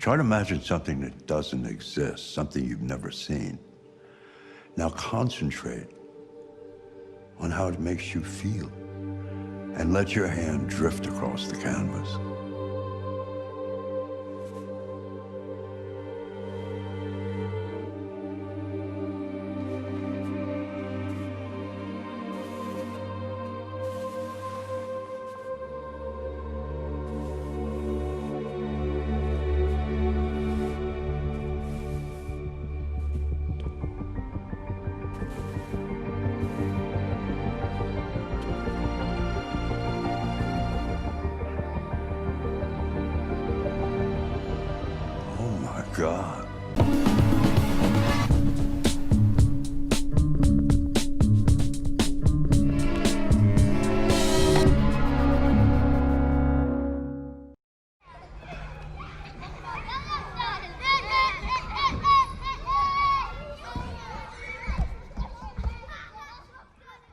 Try to imagine something that doesn't exist, something you've never seen. Now concentrate on how it makes you feel, and let your hand drift across the canvas. God.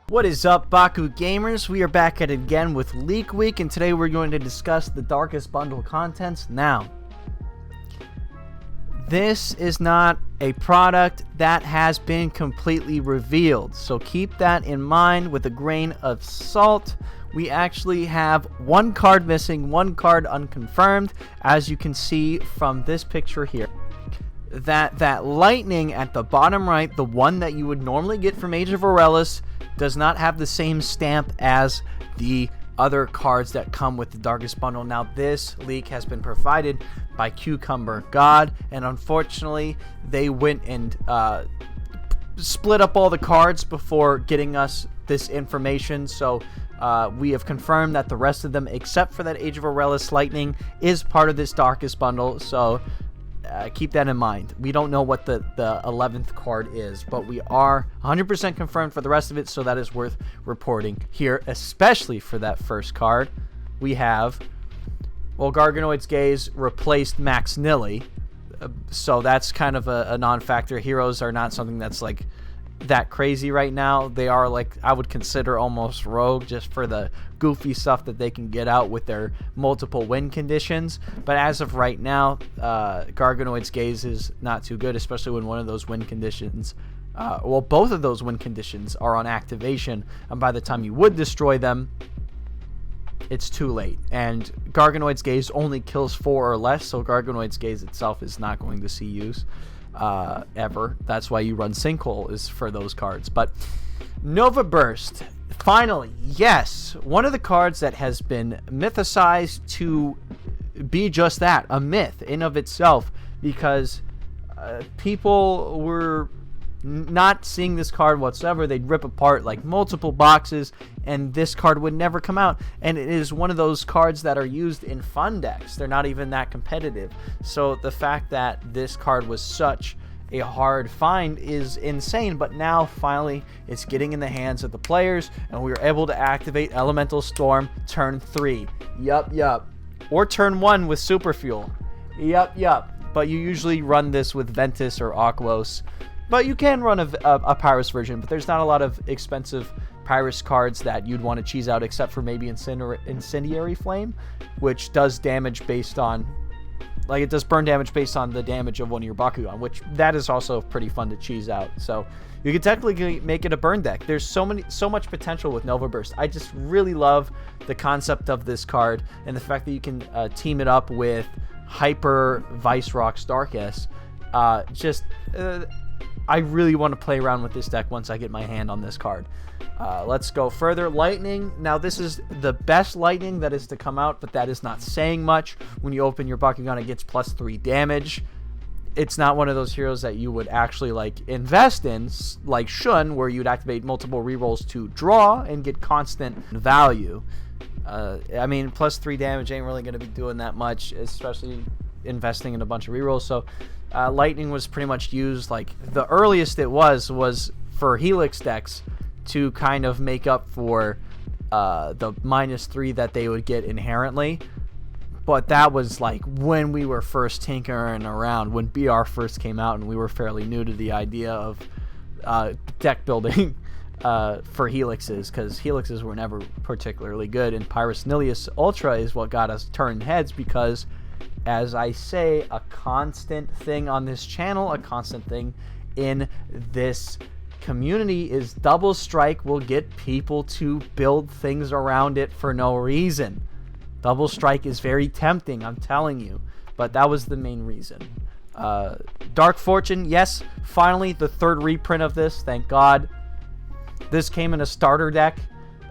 What is up, Baku gamers? We are back at it again with Leak Week, and today we're going to discuss the Darkus bundle contents. Now, this is not a product that has been completely revealed, so keep that in mind with a grain of salt. We actually have one card missing, one card unconfirmed, as you can see from this picture here. That lightning at the bottom right, the one that you would normally get from Age of Aurelus, does not have the same stamp as the other cards that come with the Darkus bundle. Now, this leak has been provided by Cucumber God, and unfortunately they went and split up all the cards before getting us this information. So we have confirmed that the rest of them, except for that Age of Aurelus lightning, is part of this Darkus bundle. So keep that in mind. We don't know what the 11th card is, but we are 100% confirmed for the rest of it, so that is worth reporting here, especially for that first card. We have, well, Garganoid Gaze replaced Max Nilly, so that's kind of a non-factor. Heroes are not something that's like that crazy right now. They are, like, I would consider almost rogue, just for the goofy stuff that they can get out with their multiple win conditions. But as of right now, Garganoid's Gaze is not too good, especially when one of those win conditions, well, both of those win conditions are on activation, and by the time you would destroy them, it's too late. And Garganoid's Gaze only kills 4 or less, so Garganoid's Gaze itself is not going to see use ever. That's why you run Sinkhole, is for those cards. But Nova Burst, finally, yes, one of the cards that has been mythicized to be just that, a myth in of itself, because people were not seeing this card whatsoever. They'd rip apart like multiple boxes and this card would never come out, and it is one of those cards that are used in fun decks. They're not even that competitive, so the fact that this card was such a hard find is insane. But now finally it's getting in the hands of the players, and we were able to activate Elemental Storm turn 3. Yup. Or turn 1 with Super Fuel. Yup. But you usually run this with Ventus or Aquos. But you can run a Pyrus version, but there's not a lot of expensive Pyrus cards that you'd want to cheese out, except for maybe Incendiary Flame, which does damage based on, like, it does burn damage based on the damage of one of your Bakugan, which that is also pretty fun to cheese out. So you could technically make it a burn deck. There's so much potential with Nova Burst. I just really love the concept of this card, and the fact that you can team it up with Hyper Vicerox Darkus. I really want to play around with this deck once I get my hand on this card. Let's go further. Lightning. Now, this is the best lightning that is to come out, but that is not saying much. When you open your Bakugan, it gets +3 damage. It's not one of those heroes that you would actually like invest in, like Llusion, where you'd activate multiple rerolls to draw and get constant value. I mean, +3 damage ain't really going to be doing that much, especially investing in a bunch of rerolls. So lightning was pretty much used, like, the earliest it was for Helix decks to kind of make up for the -3 that they would get inherently. But that was like when we were first tinkering around, when BR first came out, and we were fairly new to the idea of deck building for Helixes, because Helixes were never particularly good, and Pyrus Nilius Ultra is what got us turned heads, because as I say, a constant thing on this channel, a constant thing in this community, is Double Strike will get people to build things around it for no reason. Double Strike is very tempting, I'm telling you, but that was the main reason. Dark Fortune, yes, finally the third reprint of this, thank God. This came in a starter deck.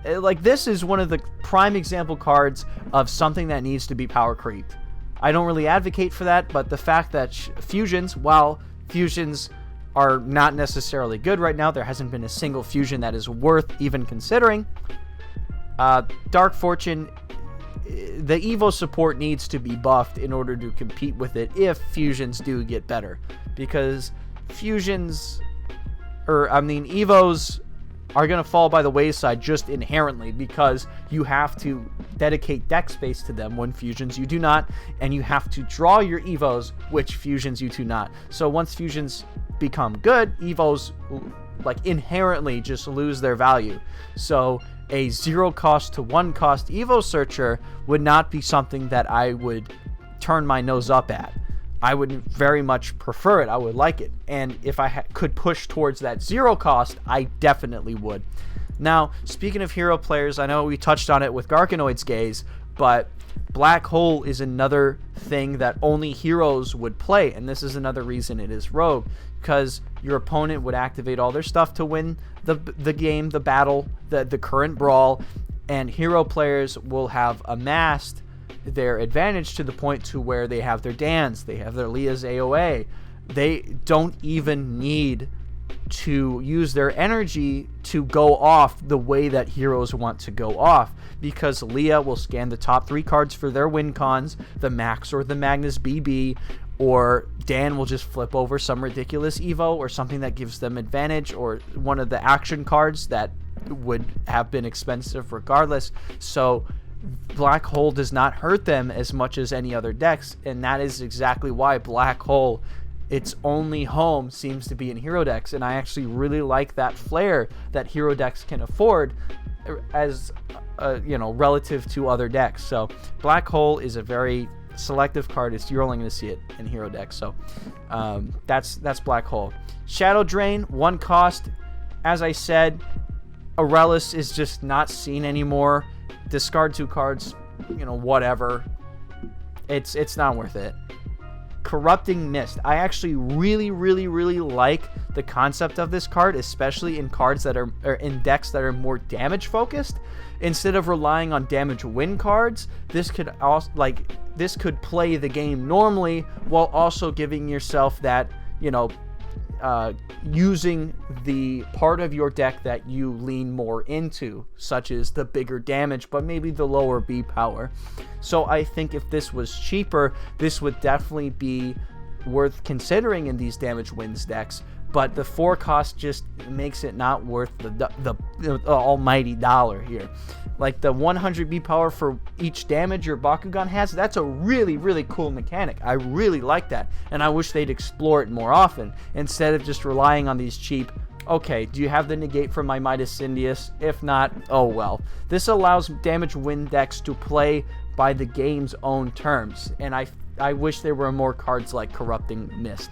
Like, this is one of the prime example cards of something that needs to be power creeped. I don't really advocate for that, but the fact that fusions, while fusions are not necessarily good right now, there hasn't been a single fusion that is worth even considering. Dark Fortune, the Evo support needs to be buffed in order to compete with it if fusions do get better. Because Evos are going to fall by the wayside just inherently because you have to dedicate deck space to them when fusions you do not, and you have to draw your Evos, which fusions you do not. So once fusions become good, Evos like inherently just lose their value. So a 0 cost to 1 cost Evo searcher would not be something that I would turn my nose up at. I would very much prefer it. I would like it. And if I could push towards that 0 cost, I definitely would. Now, speaking of hero players, I know we touched on it with Garganoid's Gaze, but Black Hole is another thing that only heroes would play, and this is another reason it is rogue, because your opponent would activate all their stuff to win the game, the battle, the current brawl, and hero players will have amassed their advantage to the point to where they have their Dans, they have their Leah's AOA. They don't even need to use their energy to go off the way that heroes want to go off, because Leah will scan the top 3 cards for their win cons, the Max or the Magnus BB, or Dan will just flip over some ridiculous Evo or something that gives them advantage, or one of the action cards that would have been expensive regardless. So Black Hole does not hurt them as much as any other decks, and that is exactly why Black Hole, its only home seems to be in hero decks, and I actually really like that flair that hero decks can afford as relative to other decks. So Black Hole is a very selective card. You're only going to see it in hero decks. So that's Black Hole. Shadow Drain, 1 cost. As I said, Aurelus is just not seen anymore. Discard 2 cards, whatever. It's not worth it. Corrupting Mist. I actually really, really, really like the concept of this card, especially in cards that are in decks that are more damage focused. Instead of relying on damage win cards, this could play the game normally while also giving yourself that, using the part of your deck that you lean more into, such as the bigger damage but maybe the lower B power. So I think if this was cheaper, this would definitely be worth considering in these damage wins decks, but the 4 cost just makes it not worth the almighty dollar here. Like the 100 B power for each damage your Bakugan has, that's a really, really cool mechanic. I really like that, and I wish they'd explore it more often instead of just relying on these cheap, okay, do you have the negate from my Midas Indius? If not, oh well. This allows damage win decks to play by the game's own terms, and I wish there were more cards like Corrupting Mist.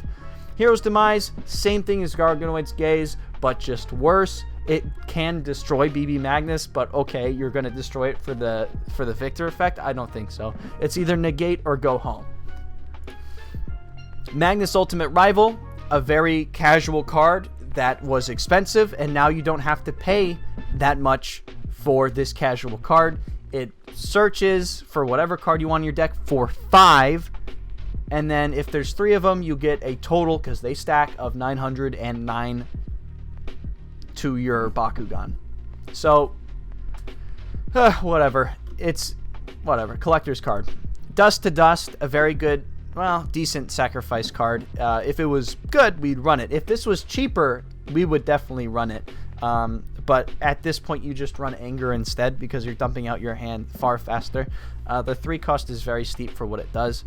Hero's Demise, same thing as Garganoid's Gaze, but just worse. It can destroy BB Magnus, but okay, you're going to destroy it for the Victor effect? I don't think so. It's either negate or go home. Magnus Ultimate Rival, a very casual card that was expensive, and now you don't have to pay that much for this casual card. It searches for whatever card you want in your deck for 5, and then if there's 3 of them, you get a total, because they stack, of 909 to your Bakugan. So, whatever. It's whatever. Collector's card. Dust to Dust, a very good, decent sacrifice card. If it was good, we'd run it. If this was cheaper, we would definitely run it. But at this point, you just run Anger instead because you're dumping out your hand far faster. The 3 cost is very steep for what it does.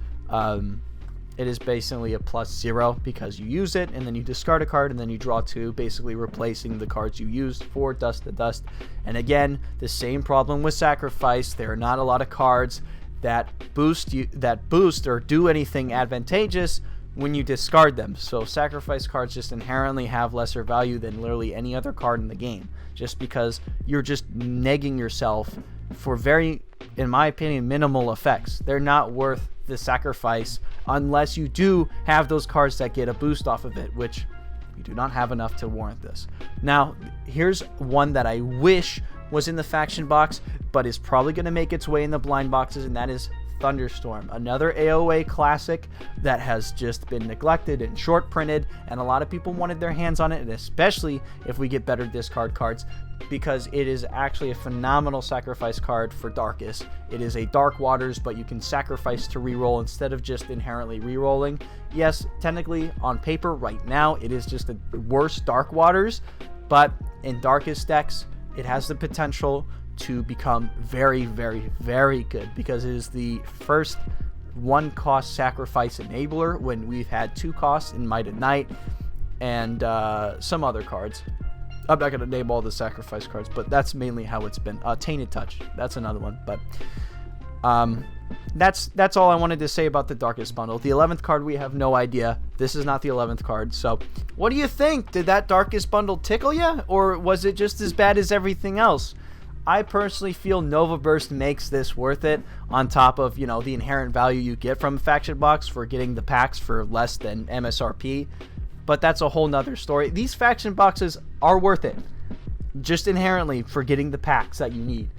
It is basically a +0 because you use it, and then you discard a card, and then you draw 2, basically replacing the cards you used for Dust to Dust. And again, the same problem with Sacrifice. There are not a lot of cards that boost or do anything advantageous when you discard them. So sacrifice cards just inherently have lesser value than literally any other card in the game, just because you're just negging yourself for very, in my opinion, minimal effects. They're not worth the sacrifice unless you do have those cards that get a boost off of it, which we do not have enough to warrant this. Now, here's one that I wish was in the faction box, but is probably going to make its way in the blind boxes, and that is Thunderstorm, another AOA classic that has just been neglected and short printed, and a lot of people wanted their hands on it, and especially if we get better discard cards, because it is actually a phenomenal sacrifice card for Darkus. It is a Dark Waters, but you can sacrifice to reroll instead of just inherently rerolling. Yes, technically on paper right now it is just a worse Dark Waters, but in Darkus decks it has the potential to become very, very, very good, because it is the first 1-cost sacrifice enabler when we've had 2 costs in Might at Night and some other cards. I'm not going to name all the sacrifice cards, but that's mainly how it's been. Tainted Touch, that's another one. But that's all I wanted to say about the Darkus bundle. The 11th card, we have no idea. This is not the 11th card. So what do you think? Did that Darkus bundle tickle you, or was it just as bad as everything else? I personally feel Nova Burst makes this worth it, on top of, you know, the inherent value you get from a faction box for getting the packs for less than MSRP. But that's a whole nother story. These faction boxes are worth it, just inherently for getting the packs that you need.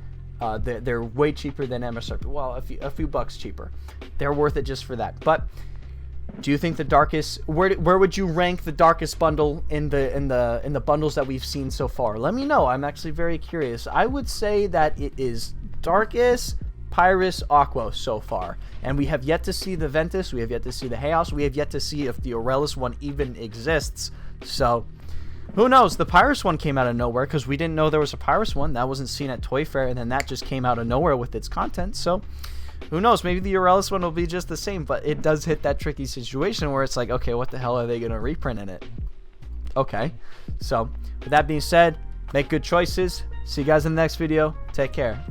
They're way cheaper than MSRP. Well, a few bucks cheaper. They're worth it just for that. But do you think the Darkus? Where would you rank the Darkus bundle in the bundles that we've seen so far? Let me know. I'm actually very curious. I would say that it is Darkus, Pyrus, Aquos so far, and we have yet to see the Ventus. We have yet to see the Haos. We have yet to see if the Aurelus one even exists. So who knows? The Pyrus one came out of nowhere because we didn't know there was a Pyrus one. That wasn't seen at Toy Fair, and then that just came out of nowhere with its content. So who knows? Maybe the Aurelus one will be just the same, but it does hit that tricky situation where it's like, okay, what the hell are they going to reprint in it? Okay. So with that being said, make good choices. See you guys in the next video. Take care.